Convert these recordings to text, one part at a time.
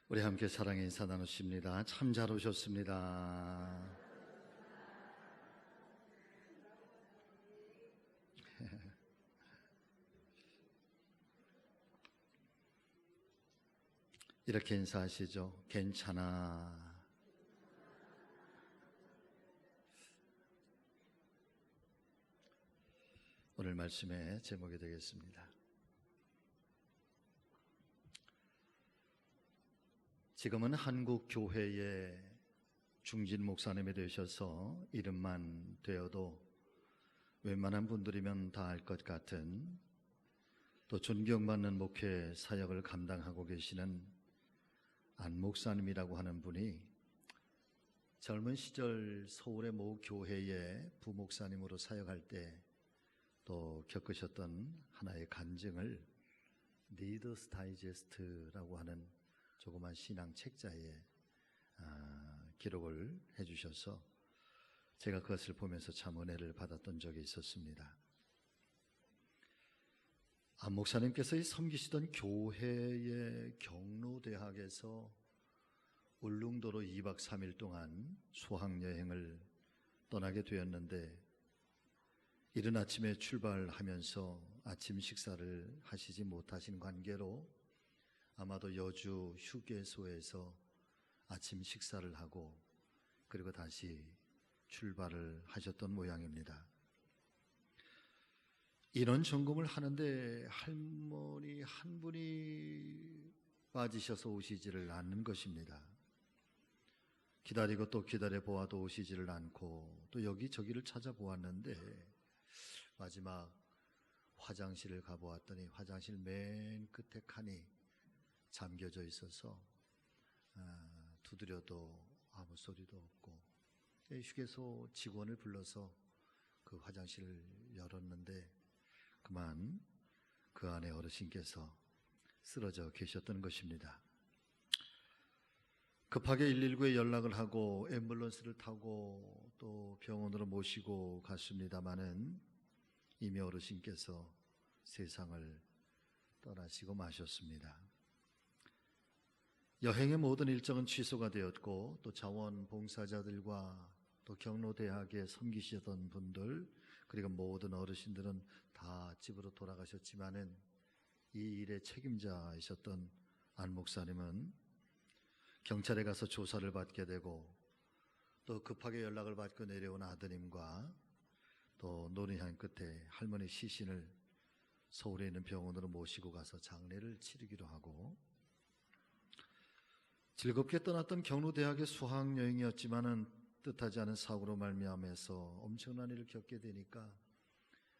우리 함께 사랑의 인사 나누십니다. 참 잘 오셨습니다. 이렇게 인사하시죠. 괜찮아. 오늘 말씀의 제목이 되겠습니다. 지금은 한국 교회의 중진 목사님이 되셔서 이름만 되어도 웬만한 분들이면 다 알 것 같은, 또 존경받는 목회 사역을 감당하고 계시는 안 목사님이라고 하는 분이 젊은 시절 서울의 모 교회의 부목사님으로 사역할 때 또 겪으셨던 하나의 간증을 리더스 다이제스트라고 하는 조그만 신앙 책자에 기록을 해주셔서 제가 그것을 보면서 참 은혜를 받았던 적이 있었습니다. 안 목사님께서 섬기시던 교회의 경로대학에서 울릉도로 2박 3일 동안 수학여행을 떠나게 되었는데, 이른 아침에 출발하면서 아침 식사를 하시지 못하신 관계로 아마도 여주 휴게소에서 아침 식사를 하고 그리고 다시 출발을 하셨던 모양입니다. 인원 점검을 하는데 할머니 한 분이 빠지셔서 오시지를 않는 것입니다. 기다리고 또 기다려 보아도 오시지를 않고 또 여기저기를 찾아보았는데 마지막 화장실을 가보았더니 화장실 맨 끝에 칸이 잠겨져 있어서 두드려도 아무 소리도 없고, 휴게소 직원을 불러서 그 화장실을 열었는데 그만 그 안에 어르신께서 쓰러져 계셨던 것입니다. 급하게 119에 연락을 하고 앰뷸런스를 타고 또 병원으로 모시고 갔습니다마는 이미 어르신께서 세상을 떠나시고 마셨습니다. 여행의 모든 일정은 취소가 되었고 또 자원봉사자들과 또 경로대학에 섬기시던 분들 그리고 모든 어르신들은 다 집으로 돌아가셨지만은 이 일의 책임자이셨던 안 목사님은 경찰에 가서 조사를 받게 되고 또 급하게 연락을 받고 내려온 아드님과 또 노년한 끝에 할머니 시신을 서울에 있는 병원으로 모시고 가서 장례를 치르기로 하고, 즐겁게 떠났던 경로대학의 수학여행이었지만은 뜻하지 않은 사고로 말미암아서 엄청난 일을 겪게 되니까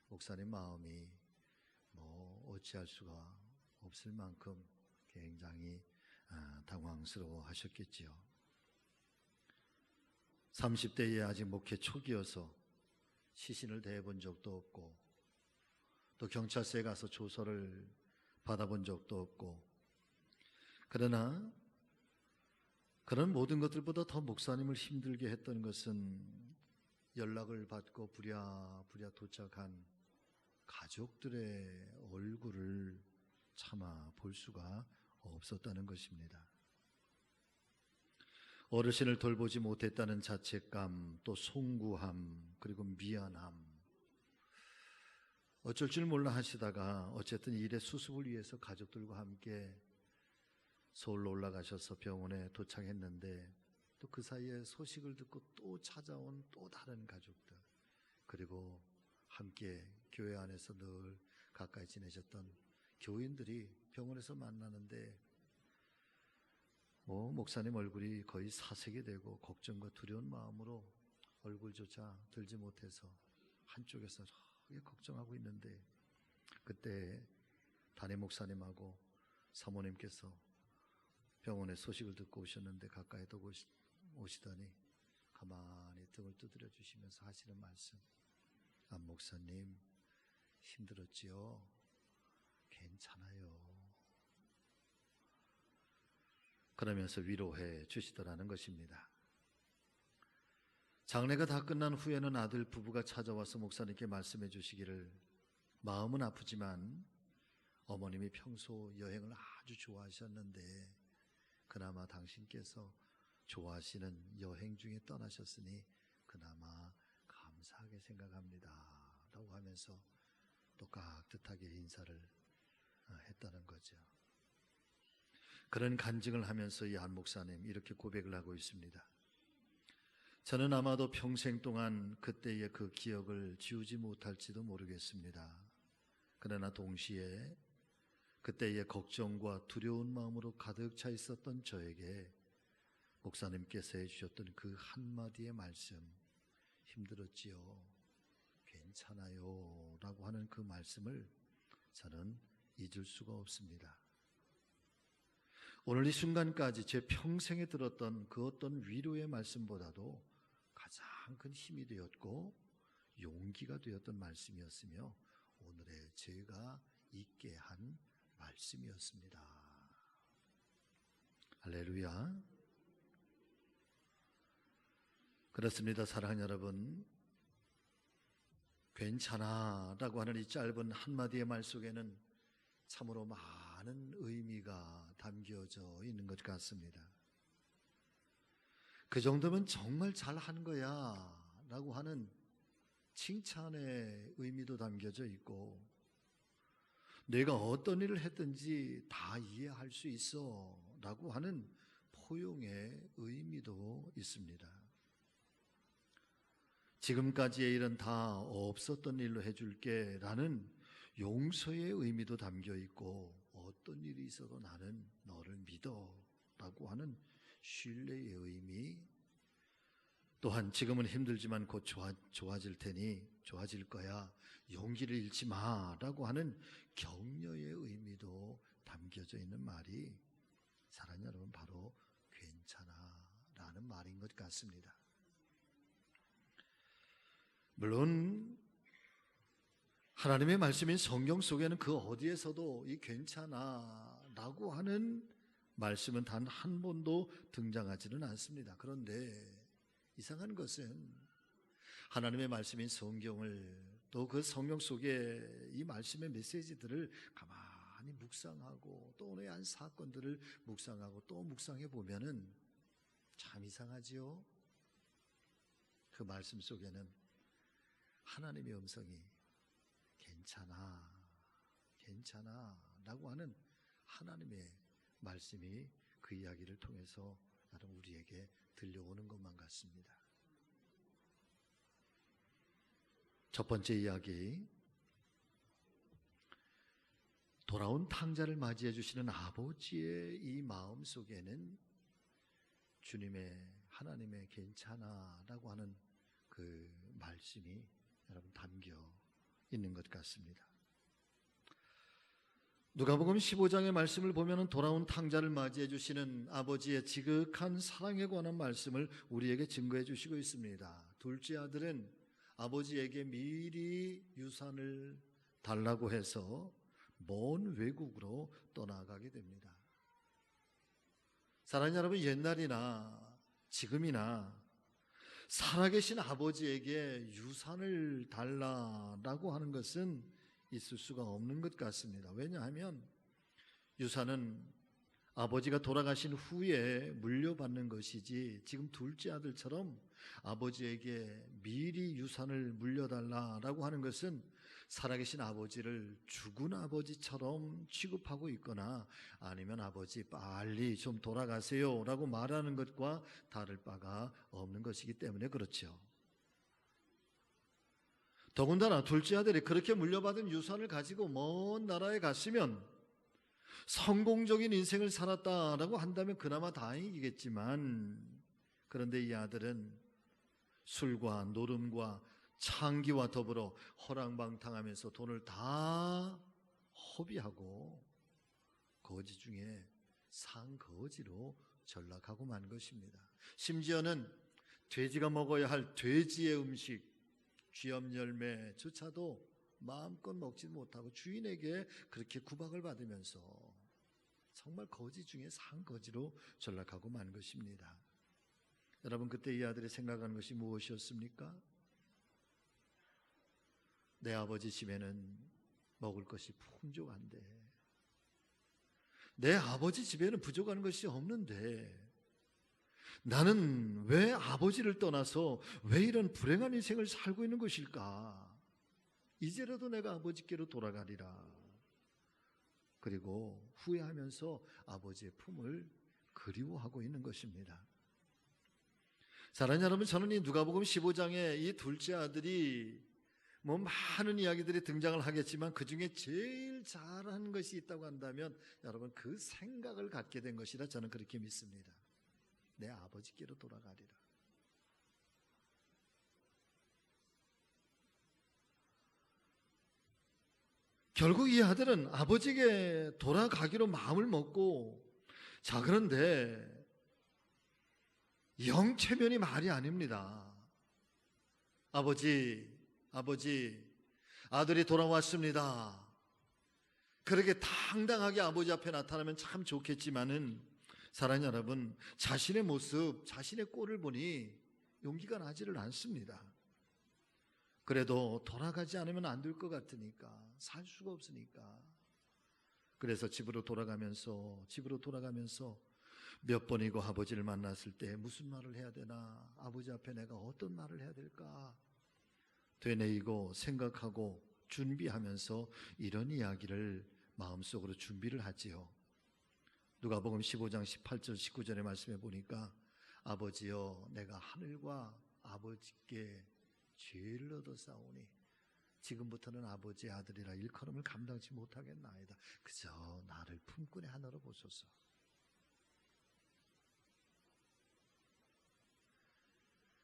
목사님 마음이 어찌할 수가 없을 만큼 굉장히 당황스러워 하셨겠지요. 30대에 아직 목회 초기여서 시신을 대해본 적도 없고 또 경찰서에 가서 조서를 받아본 적도 없고, 그러나 그런 모든 것들보다 더 목사님을 힘들게 했던 것은 연락을 받고 부랴부랴 도착한 가족들의 얼굴을 차마 볼 수가 없었다는 것입니다. 어르신을 돌보지 못했다는 자책감, 또 송구함, 그리고 미안함, 어쩔 줄 몰라 하시다가 어쨌든 일의 수습을 위해서 가족들과 함께 서울로 올라가셔서 병원에 도착했는데 또 그 사이에 소식을 듣고 또 찾아온 또 다른 가족들, 그리고 함께 교회 안에서 늘 가까이 지내셨던 교인들이 병원에서 만나는데 목사님 얼굴이 거의 사색이 되고 걱정과 두려운 마음으로 얼굴조차 들지 못해서 한쪽에서 저기 걱정하고 있는데, 그때 담임 목사님하고 사모님께서 병원에 소식을 듣고 오셨는데 가까이 더 오시더니 가만히 등을 두드려 주시면서 하시는 말씀, 안 목사님 힘들었지요? 괜찮아요. 그러면서 위로해 주시더라는 것입니다. 장례가 다 끝난 후에는 아들 부부가 찾아와서 목사님께 말씀해 주시기를, 마음은 아프지만 어머님이 평소 여행을 아주 좋아하셨는데 그나마 당신께서 좋아하시는 여행 중에 떠나셨으니 그나마 감사하게 생각합니다 라고 하면서 또 깍듯하게 인사를 했다는 거죠. 그런 간증을 하면서 이 안 목사님 이렇게 고백을 하고 있습니다. 저는 아마도 평생 동안 그때의 그 기억을 지우지 못할지도 모르겠습니다. 그러나 동시에 그때의 걱정과 두려운 마음으로 가득 차 있었던 저에게 목사님께서 해주셨던 그 한마디의 말씀, 힘들었지요, 괜찮아요 라고 하는 그 말씀을 저는 잊을 수가 없습니다. 오늘 이 순간까지 제 평생에 들었던 그 어떤 위로의 말씀보다도 가장 큰 힘이 되었고 용기가 되었던 말씀이었으며 오늘의 제가 있게 한 말씀이었습니다. 할렐루야. 그렇습니다. 사랑하는 여러분, 괜찮아 라고 하는 이 짧은 한마디의 말 속에는 참으로 많은 의미가 담겨져 있는 것 같습니다. 그 정도면 정말 잘한 거야 라고 하는 칭찬의 의미도 담겨져 있고, 내가 어떤 일을 했든지 다 이해할 수 있어 라고 하는 포용의 의미도 있습니다. 지금까지의 일은 다 없었던 일로 해줄게 라는 용서의 의미도 담겨 있고, 어떤 일이 있어도 나는 너를 믿어 라고 하는 신뢰의 의미, 또한 지금은 힘들지만 곧 좋아질 테니 좋아질 거야, 용기를 잃지 마 라고 하는 격려의 의미도 담겨져 있는 말이 사랑하는 여러분 바로 괜찮아 라는 말인 것 같습니다. 물론 하나님의 말씀인 성경 속에는 그 어디에서도 이 괜찮아 라고 하는 말씀은 단 한 번도 등장하지는 않습니다. 그런데 이상한 것은 하나님의 말씀인 성경을, 또 그 성경 속에 이 말씀의 메시지들을 가만히 묵상하고 또 오늘의 한 사건들을 묵상하고 또 묵상해 보면은 참 이상하지요. 그 말씀 속에는 하나님의 음성이 괜찮아, 괜찮아 라고 하는 하나님의 말씀이 그 이야기를 통해서 나름 우리에게 들려오는 것만 같습니다. 첫 번째 이야기, 돌아온 탕자를 맞이해 주시는 아버지의 이 마음 속에는 주님의, 하나님의 괜찮아 라고 하는 그 말씀이 여러분 담겨 있는 것 같습니다. 누가복음 15장의 말씀을 보면 돌아온 탕자를 맞이해 주시는 아버지의 지극한 사랑에 관한 말씀을 우리에게 증거해 주시고 있습니다. 둘째 아들은 아버지에게 미리 유산을 달라고 해서 먼 외국으로 떠나가게 됩니다. 사랑하는 여러분, 옛날이나 지금이나 살아계신 아버지에게 유산을 달라라고 하는 것은 있을 수가 없는 것 같습니다. 왜냐하면 유산은 아버지가 돌아가신 후에 물려받는 것이지, 지금 둘째 아들처럼 아버지에게 미리 유산을 물려달라라고 하는 것은 살아계신 아버지를 죽은 아버지처럼 취급하고 있거나 아니면 아버지 빨리 좀 돌아가세요 라고 말하는 것과 다를 바가 없는 것이기 때문에 그렇죠. 더군다나 둘째 아들이 그렇게 물려받은 유산을 가지고 먼 나라에 갔으면 성공적인 인생을 살았다라고 한다면 그나마 다행이겠지만, 그런데 이 아들은 술과 노름과 창기와 더불어 허랑방탕하면서 돈을 다 허비하고 거지 중에 상거지로 전락하고 만 것입니다. 심지어는 돼지가 먹어야 할 돼지의 음식, 쥐염 열매조차도 마음껏 먹지 못하고 주인에게 그렇게 구박을 받으면서 정말 거지 중에 상거지로 전락하고 만 것입니다. 여러분, 그때 이 아들이 생각하는 것이 무엇이었습니까? 내 아버지 집에는 먹을 것이 풍족한데, 내 아버지 집에는 부족한 것이 없는데 나는 왜 아버지를 떠나서 왜 이런 불행한 인생을 살고 있는 것일까? 이제라도 내가 아버지께로 돌아가리라. 그리고 후회하면서 아버지의 품을 그리워하고 있는 것입니다. 사랑하는 여러분, 저는 이 누가복음 15장에 이 둘째 아들이 많은 이야기들이 등장을 하겠지만 그 중에 제일 잘한 것이 있다고 한다면 여러분 그 생각을 갖게 된 것이라 저는 그렇게 믿습니다. 내 아버지께로 돌아가리라. 결국 이 아들은 아버지에게 돌아가기로 마음을 먹고, 자, 그런데 영체면이 말이 아닙니다. 아버지, 아들이 돌아왔습니다. 그렇게 당당하게 아버지 앞에 나타나면 참 좋겠지만은 사랑하는 여러분, 자신의 모습, 자신의 꼴을 보니 용기가 나지를 않습니다. 그래도 돌아가지 않으면 안 될 것 같으니까, 살 수가 없으니까. 그래서 집으로 돌아가면서 몇 번이고 아버지를 만났을 때 무슨 말을 해야 되나, 아버지 앞에 내가 어떤 말을 해야 될까 되뇌이고 생각하고 준비하면서 이런 이야기를 마음속으로 준비를 하지요. 누가복음 15장 18절 19절의 말씀에 보니까 아버지여 내가 하늘과 아버지께 죄를 얻었사오니 지금부터는 아버지의 아들이라 일컬음을 감당치 못하겠나이다. 그저 나를 품꾼의 하나로 보소서.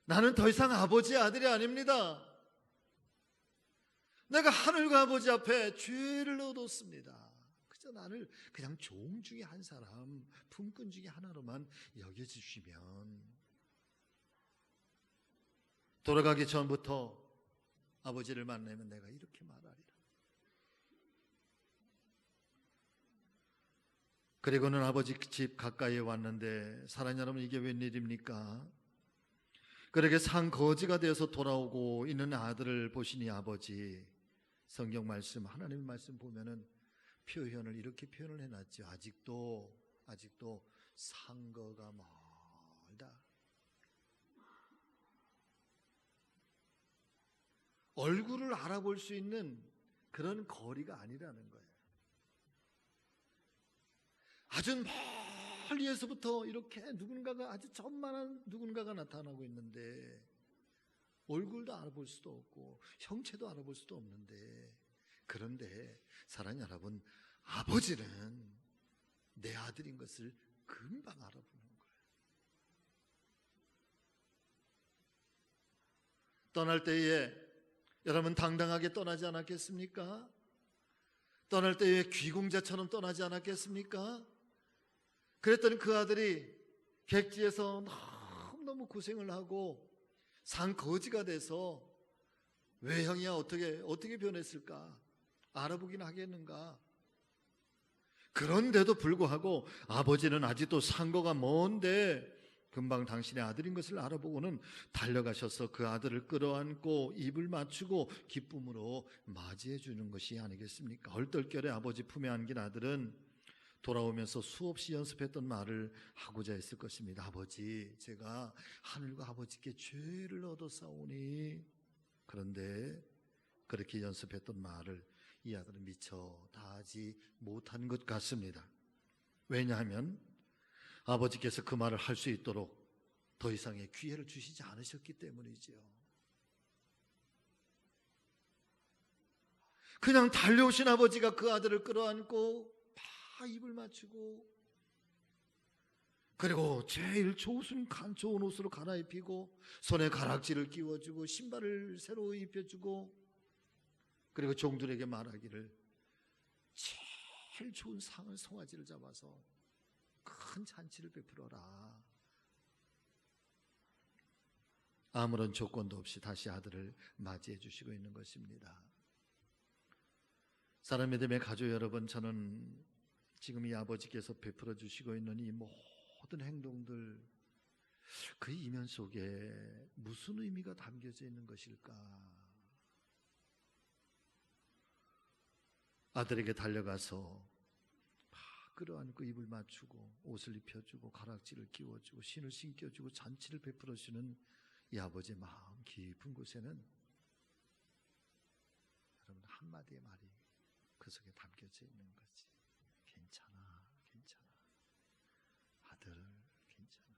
나는 더 이상 아버지의 아들이 아닙니다. 내가 하늘과 아버지 앞에 죄를 얻었습니다. 그저 나를 그냥 종 중에 한 사람, 품꾼 중에 하나로만 여겨주시면, 돌아가기 전부터 아버지를 만나면 내가 이렇게 말하리라. 그리고는 아버지 집 가까이에 왔는데, 사랑하는 여러분, 이게 웬일입니까? 그렇게 산거지가 되어서 돌아오고 있는 아들을 보시니 아버지, 성경 말씀, 하나님의 말씀 보면은 표현을 이렇게 표현을 해놨죠. 아직도 산거가 멀다. 얼굴을 알아볼 수 있는 그런 거리가 아니라는 거예요. 아주 멀리에서부터 이렇게 누군가가, 아주 천만한 누군가가 나타나고 있는데 얼굴도 알아볼 수도 없고 형체도 알아볼 수도 없는데, 그런데 사랑하는 여러분, 아버지는 내 아들인 것을 금방 알아보는 거예요. 떠날 때에 여러분 당당하게 떠나지 않았겠습니까? 떠날 때에 귀공자처럼 떠나지 않았겠습니까? 그랬더니 그 아들이 객지에서 너무 고생을 하고 산거지가 돼서 외형이야 어떻게 변했을까? 알아보긴 하겠는가? 그런데도 불구하고 아버지는 아직도 산거가 먼데 금방 당신의 아들인 것을 알아보고는 달려가셔서 그 아들을 끌어안고 입을 맞추고 기쁨으로 맞이해 주는 것이 아니겠습니까? 얼떨결에 아버지 품에 안긴 아들은 돌아오면서 수없이 연습했던 말을 하고자 했을 것입니다. 아버지, 제가 하늘과 아버지께 죄를 얻었사오니. 그런데 그렇게 연습했던 말을 이 아들은 미처 다 하지 못한 것 같습니다. 왜냐하면 아버지께서 그 말을 할 수 있도록 더 이상의 기회를 주시지 않으셨기 때문이지요. 그냥 달려오신 아버지가 그 아들을 끌어안고 다 입을 맞추고, 그리고 제일 좋은 옷으로 갈아입히고 손에 가락지를 끼워주고 신발을 새로 입혀주고, 그리고 종들에게 말하기를 제일 좋은 상을 송아지를 잡아서 큰 잔치를 베풀어라. 아무런 조건도 없이 다시 아들을 맞이해 주시고 있는 것입니다. 사랑하는 믿음의 가족 여러분, 저는 지금 이 아버지께서 베풀어 주시고 있는 이 모든 행동들, 그 이면 속에 무슨 의미가 담겨져 있는 것일까? 아들에게 달려가서 끌어안고 입을 맞추고 옷을 입혀주고 가락지를 끼워주고 신을 신겨주고 잔치를 베풀어주는 이 아버지의 마음 깊은 곳에는 여러분 한마디의 말이 그 속에 담겨져 있는 거지. 괜찮아, 괜찮아. 아들, 괜찮아.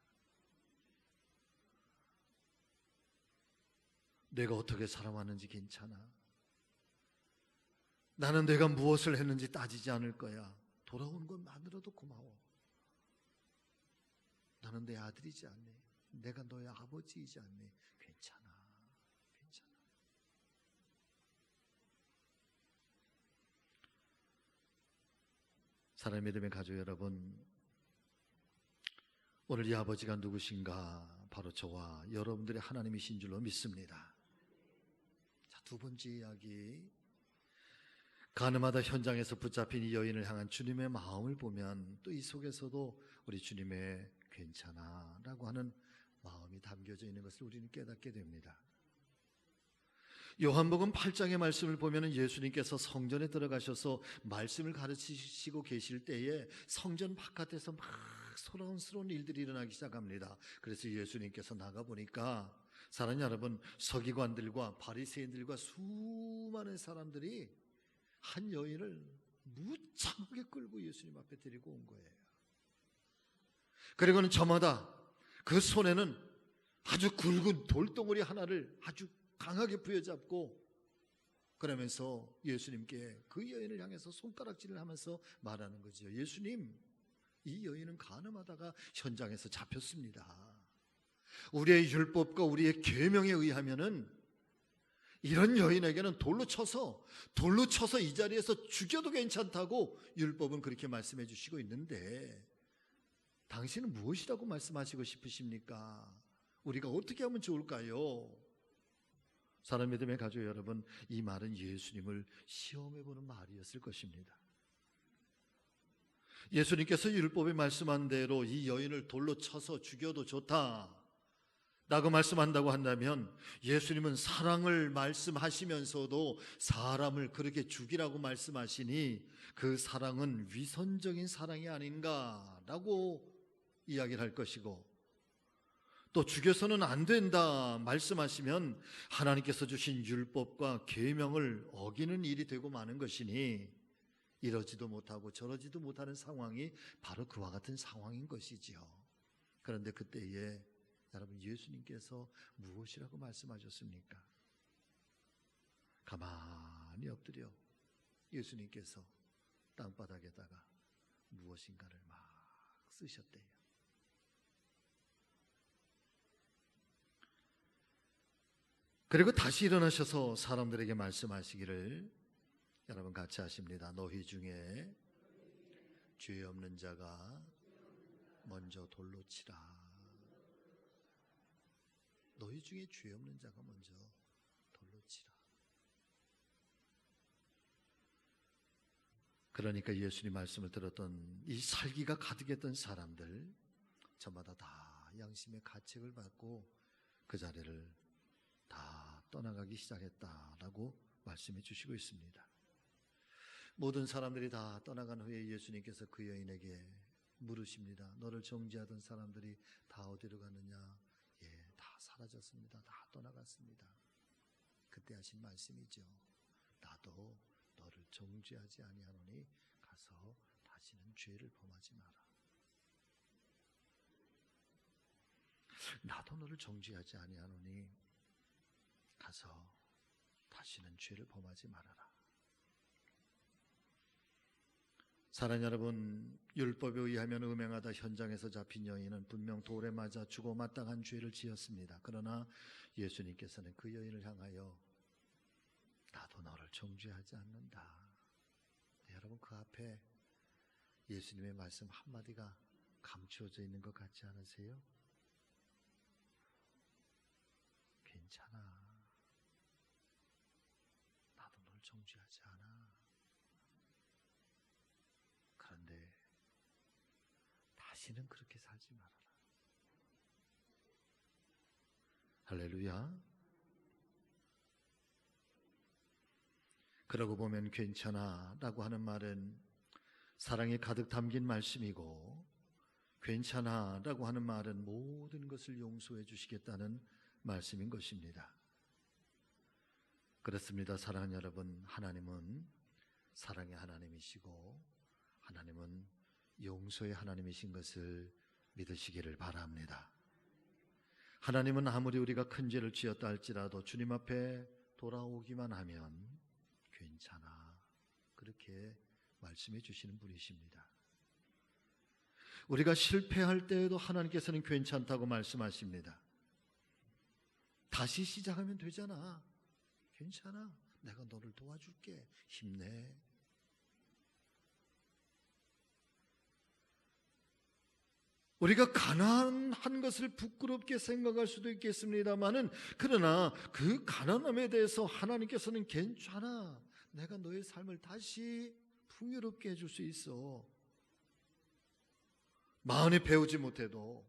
내가 어떻게 살아왔는지 괜찮아. 나는 내가 무엇을 했는지 따지지 않을 거야. 돌아오는 것만으로도 고마워. 너는 내 아들이지 않니? 내가 너의 아버지이지 않니? 괜찮아, 괜찮아. 사랑의 믿음의 가족 여러분, 오늘 이 아버지가 누구신가? 바로 저와 여러분들의 하나님이신 줄로 믿습니다. 자, 두 번째 이야기, 가늠하다 현장에서 붙잡힌 이 여인을 향한 주님의 마음을 보면 또 이 속에서도 우리 주님의 괜찮아 라고 하는 마음이 담겨져 있는 것을 우리는 깨닫게 됩니다. 요한복음 8장의 말씀을 보면 예수님께서 성전에 들어가셔서 말씀을 가르치시고 계실 때에 성전 바깥에서 막 소란스러운 일들이 일어나기 시작합니다. 그래서 예수님께서 나가보니까 사랑하는 여러분, 서기관들과 바리새인들과 수많은 사람들이 한 여인을 무참하게 끌고 예수님 앞에 데리고 온 거예요. 그리고는 저마다 그 손에는 아주 굵은 돌덩어리 하나를 아주 강하게 부여잡고 그러면서 예수님께 그 여인을 향해서 손가락질을 하면서 말하는 거죠. 예수님, 이 여인은 가늠하다가 현장에서 잡혔습니다. 우리의 율법과 우리의 계명에 의하면은 이런 여인에게는 돌로 쳐서 이 자리에서 죽여도 괜찮다고 율법은 그렇게 말씀해 주시고 있는데 당신은 무엇이라고 말씀하시고 싶으십니까? 우리가 어떻게 하면 좋을까요? 사랑 믿음의 가족 여러분, 이 말은 예수님을 시험해보는 말이었을 것입니다. 예수님께서 율법에 말씀한 대로 이 여인을 돌로 쳐서 죽여도 좋다 라고 말씀한다고 한다면 예수님은 사랑을 말씀하시면서도 사람을 그렇게 죽이라고 말씀하시니 그 사랑은 위선적인 사랑이 아닌가라고 이야기를 할 것이고, 또 죽여서는 안 된다 말씀하시면 하나님께서 주신 율법과 계명을 어기는 일이 되고 마는 것이니 이러지도 못하고 저러지도 못하는 상황이 바로 그와 같은 상황인 것이지요. 그런데 그때에 여러분, 예수님께서 무엇이라고 말씀하셨습니까? 가만히 엎드려 예수님께서 땅바닥에다가 무엇인가를 막 쓰셨대요. 그리고 다시 일어나셔서 사람들에게 말씀하시기를, 여러분 같이 하십니다. 너희 중에 죄 없는 자가 먼저 돌로 치라. 너희 중에 죄 없는 자가 먼저 돌로 치라. 그러니까 예수님 말씀을 들었던 이 살기가 가득했던 사람들 저마다 다 양심의 가책을 받고 그 자리를 다 떠나가기 시작했다라고 말씀해 주시고 있습니다. 모든 사람들이 다 떠나간 후에 예수님께서 그 여인에게 물으십니다. 너를 정죄하던 사람들이 다 어디로 갔느냐? 예, 다 사라졌습니다. 다 떠나갔습니다. 그때 하신 말씀이죠. 나도 너를 정죄하지 아니하노니 가서 다시는 죄를 범하지 마라. 나도 너를 정죄하지 아니하노니 가서 다시는 죄를 범하지 말아라. 사랑하는 여러분, 율법에 의하면 음행하다 현장에서 잡힌 여인은 분명 돌에 맞아 죽어 마땅한 죄를 지었습니다. 그러나 예수님께서는 그 여인을 향하여 나도 너를 정죄하지 않는다. 여러분, 그 앞에 예수님의 말씀 한마디가 감추어져 있는 것 같지 않으세요? 괜찮아. 나도 널 정죄하지 않아. 그런데 다시는 그렇게 살지 말아라. 할렐루야. 그러고 보면 괜찮아 라고 하는 말은 사랑이 가득 담긴 말씀이고 괜찮아 라고 하는 말은 모든 것을 용서해 주시겠다는 말씀인 것입니다. 그렇습니다. 사랑하는 여러분, 하나님은 사랑의 하나님이시고 하나님은 용서의 하나님이신 것을 믿으시기를 바랍니다. 하나님은 아무리 우리가 큰 죄를 지었다 할지라도 주님 앞에 돌아오기만 하면 괜찮아, 그렇게 말씀해 주시는 분이십니다. 우리가 실패할 때에도 하나님께서는 괜찮다고 말씀하십니다. 다시 시작하면 되잖아. 괜찮아. 내가 너를 도와줄게. 힘내. 우리가 가난한 것을 부끄럽게 생각할 수도 있겠습니다만은, 그러나 그 가난함에 대해서 하나님께서는 괜찮아. 내가 너의 삶을 다시 풍요롭게 해줄 수 있어. 마흔에 배우지 못해도,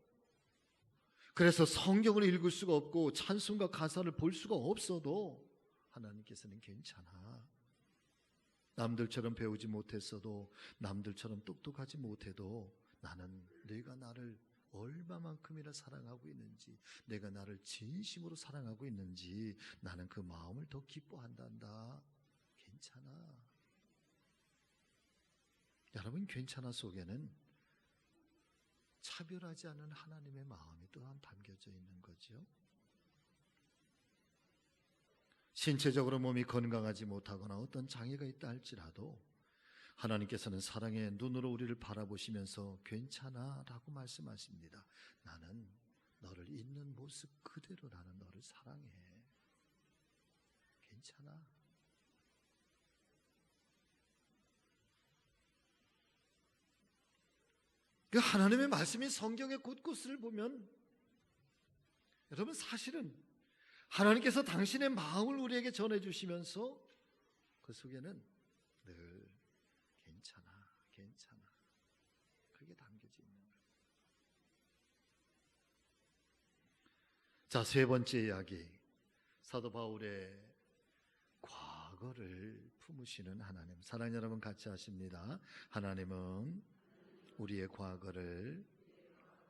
그래서 성경을 읽을 수가 없고 찬송가 가사를 볼 수가 없어도 하나님께서는 괜찮아. 남들처럼 배우지 못했어도, 남들처럼 똑똑하지 못해도 나는 네가 나를 얼마만큼이나 사랑하고 있는지, 내가 나를 진심으로 사랑하고 있는지 나는 그 마음을 더 기뻐한단다. 괜찮아. 여러분, 괜찮아 속에는 차별하지 않은 하나님의 마음이 또한 담겨져 있는 거죠. 신체적으로 몸이 건강하지 못하거나 어떤 장애가 있다 할지라도 하나님께서는 사랑의 눈으로 우리를 바라보시면서 괜찮아 라고 말씀하십니다. 나는 너를 있는 모습 그대로 나는 너를 사랑해. 괜찮아. 그 하나님의 말씀이 성경의 곳곳을 보면, 여러분, 사실은 하나님께서 당신의 마음을 우리에게 전해주시면서 그 속에는 늘 괜찮아, 괜찮아, 그게 담겨져 있는 거예요. 자, 세 번째 이야기, 사도 바울의 과거를 품으시는 하나님. 사랑하는 여러분, 같이 하십니다. 하나님은 우리의 과거를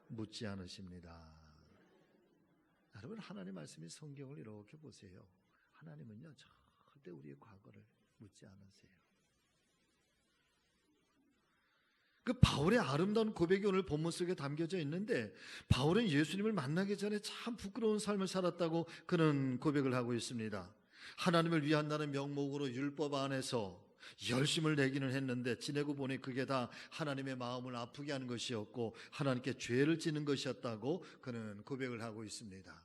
묻지 않으십니다. 여러분, 하나님의 말씀이 성경을 이렇게 보세요. 하나님은요, 절대 우리의 과거를 묻지 않으세요. 그 바울의 아름다운 고백이 오늘 본문 속에 담겨져 있는데, 바울은 예수님을 만나기 전에 참 부끄러운 삶을 살았다고 그는 고백을 하고 있습니다. 하나님을 위한다는 명목으로 율법 안에서 열심을 내기는 했는데 지내고 보니 그게 다 하나님의 마음을 아프게 하는 것이었고 하나님께 죄를 지는 것이었다고 그는 고백을 하고 있습니다.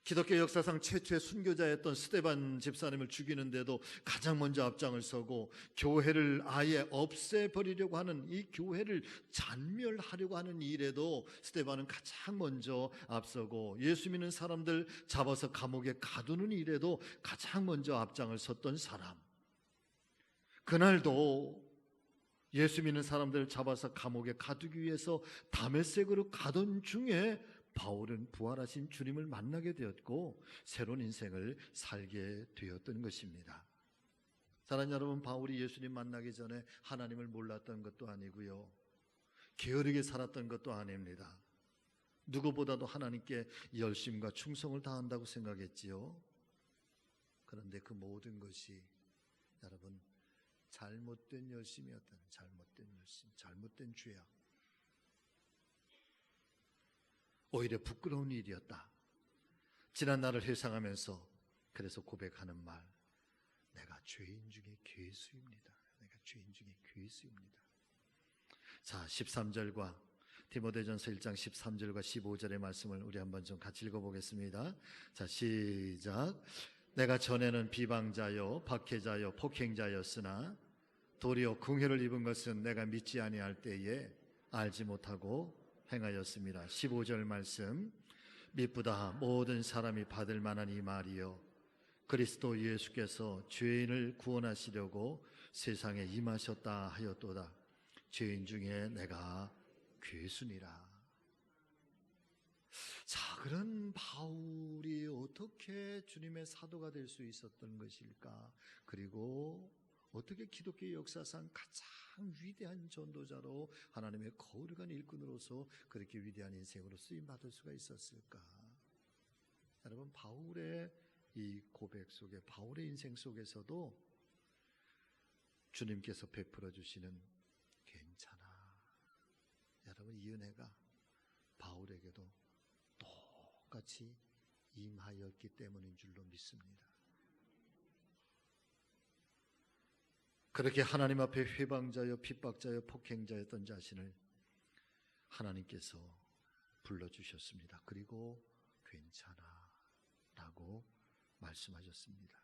기독교 역사상 최초의 순교자였던 스데반 집사님을 죽이는데도 가장 먼저 앞장을 서고, 교회를 아예 없애버리려고 하는, 이 교회를 잔멸하려고 하는 일에도 스데반은 가장 먼저 앞서고, 예수 믿는 사람들 잡아서 감옥에 가두는 일에도 가장 먼저 앞장을 섰던 사람. 그날도 예수 믿는 사람들을 잡아서 감옥에 가두기 위해서 다메섹으로 가던 중에 바울은 부활하신 주님을 만나게 되었고 새로운 인생을 살게 되었던 것입니다. 사랑하는 여러분, 바울이 예수님 만나기 전에 하나님을 몰랐던 것도 아니고요, 게으르게 살았던 것도 아닙니다. 누구보다도 하나님께 열심과 충성을 다한다고 생각했지요. 그런데 그 모든 것이 여러분 잘못된 열심이었다는, 잘못된 열심, 잘못된 죄악, 오히려 부끄러운 일이었다. 지난 날을 회상하면서 그래서 고백하는 말, 내가 죄인 중에 괴수입니다. 내가 죄인 중에 괴수입니다. 자, 13절과 디모데전서 1장 13절과 15절의 말씀을 우리 한번 좀 같이 읽어보겠습니다. 자, 시작. 내가 전에는 비방자요 박해자요 폭행자였으나 도리어 긍휼을 입은 것은 내가 믿지 아니할 때에 알지 못하고 행하였습니다. 15절 말씀, 미쁘다 모든 사람이 받을 만한 이 말이요 그리스도 예수께서 죄인을 구원하시려고 세상에 임하셨다 하였도다. 죄인 중에 내가 괴순이라. 자, 그런 바울이 어떻게 주님의 사도가 될 수 있었던 것일까? 그리고 어떻게 기독교의 역사상 가장 위대한 전도자로 하나님의 거룩한 일꾼으로서 그렇게 위대한 인생으로 쓰임받을 수가 있었을까? 여러분, 바울의 이 고백 속에, 바울의 인생 속에서도 주님께서 베풀어 주시는 괜찮아. 여러분, 이 은혜가 바울에게도 똑같이 임하였기 때문인 줄로 믿습니다. 그렇게 하나님 앞에 회방자여 핍박자여 폭행자였던 자신을 하나님께서 불러주셨습니다. 그리고 괜찮아 라고 말씀하셨습니다.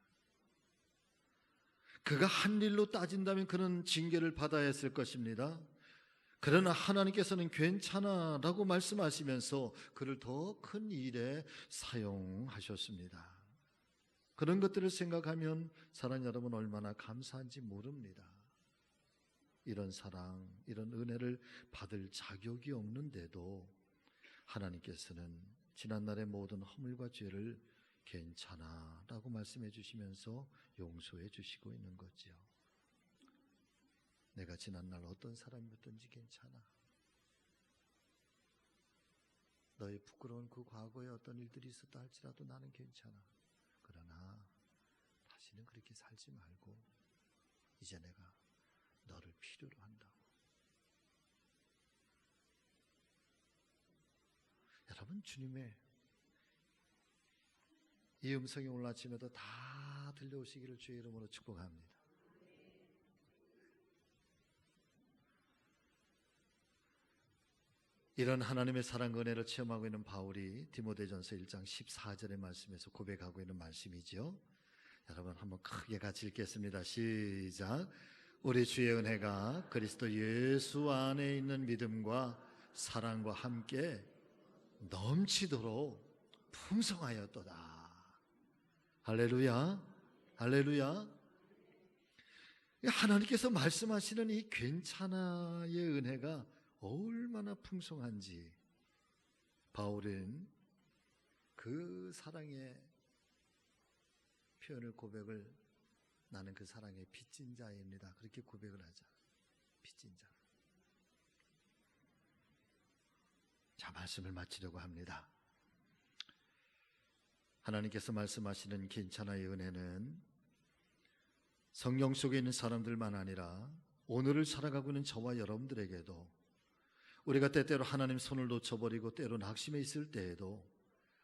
그가 한 일로 따진다면 그는 징계를 받아야 했을 것입니다. 그러나 하나님께서는 괜찮아 라고 말씀하시면서 그를 더 큰 일에 사용하셨습니다. 그런 것들을 생각하면 사랑하는 여러분 얼마나 감사한지 모릅니다. 이런 사랑, 이런 은혜를 받을 자격이 없는데도 하나님께서는 지난날의 모든 허물과 죄를 괜찮아 라고 말씀해 주시면서 용서해 주시고 있는 거지요. 내가 지난날 어떤 사람이었든지 괜찮아. 너의 부끄러운 그 과거에 어떤 일들이 있었다 할지라도 나는 괜찮아. 그러나 다시는 그렇게 살지 말고 이제 내가 너를 필요로 한다고. 여러분, 주님의 이 음성이 오늘 아침에도 다 들려오시기를 주의 이름으로 축복합니다. 이런 하나님의 사랑 은혜를 체험하고 있는 바울이 디모데전서 1장 14절의 말씀에서 고백하고 있는 말씀이죠. 여러분 한번 크게 같이 읽겠습니다. 시작. 우리 주의 은혜가 그리스도 예수 안에 있는 믿음과 사랑과 함께 넘치도록 풍성하였도다. 할렐루야, 할렐루야. 하나님께서 말씀하시는 이 괜찮아의 은혜가 얼마나 풍성한지 바울은 그 사랑의 표현을 고백을 나는 그 사랑의 빚진 자입니다. 그렇게 고백을 하자. 빚진 자. 자, 말씀을 마치려고 합니다. 하나님께서 말씀하시는 괜찮아의 은혜는 성경 속에 있는 사람들만 아니라 오늘을 살아가고 있는 저와 여러분들에게도 우리가 때때로 하나님 손을 놓쳐버리고 때로 낙심해 있을 때에도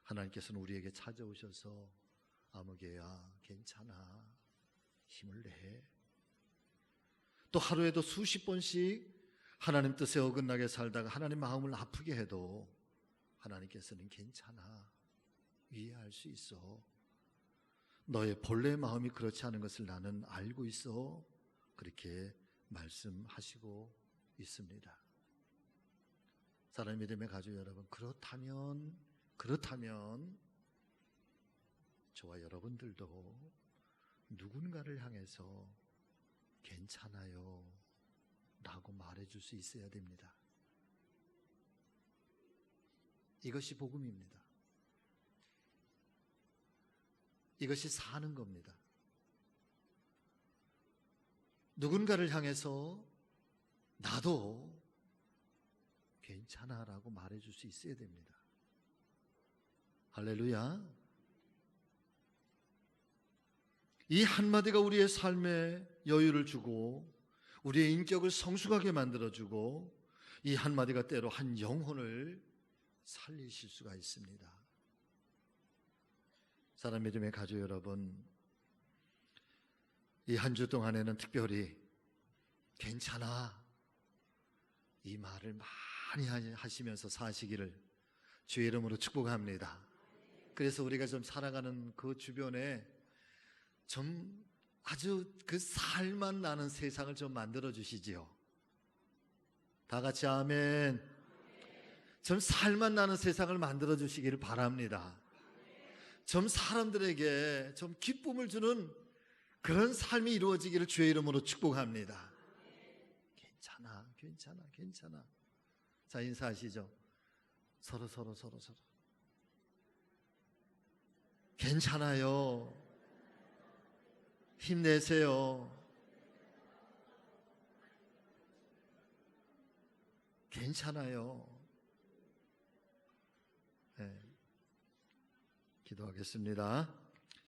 하나님께서는 우리에게 찾아오셔서 아무개야 괜찮아 힘을 내. 또 하루에도 수십 번씩 하나님 뜻에 어긋나게 살다가 하나님 마음을 아프게 해도 하나님께서는 괜찮아 이해할 수 있어. 너의 본래 마음이 그렇지 않은 것을 나는 알고 있어. 그렇게 말씀하시고 있습니다. 사랑하는 믿음의 가족 여러분, 그렇다면 저와 여러분들도 누군가를 향해서 괜찮아요 라고 말해줄 수 있어야 됩니다. 이것이 복음입니다. 이것이 사는 겁니다. 누군가를 향해서 나도 괜찮아 라고 말해줄 수 있어야 됩니다. 할렐루야. 이 한마디가 우리의 삶에 여유를 주고 우리의 인격을 성숙하게 만들어주고 이 한마디가 때로 한 영혼을 살리실 수가 있습니다. 사랑 믿음의 가족 여러분, 이 한 주 동안에는 특별히 괜찮아 이 말을 많이 하시면서 사시기를 주의 이름으로 축복합니다. 그래서 우리가 좀 살아가는 그 주변에 좀 아주 그 살맛 나는 세상을 좀 만들어 주시지요. 다 같이 아멘. 좀 살맛 나는 세상을 만들어 주시기를 바랍니다. 좀 사람들에게 좀 기쁨을 주는 그런 삶이 이루어지기를 주의 이름으로 축복합니다. 괜찮아. 자, 인사하시죠. 서로. 괜찮아요. 힘내세요. 괜찮아요. 네. 기도하겠습니다.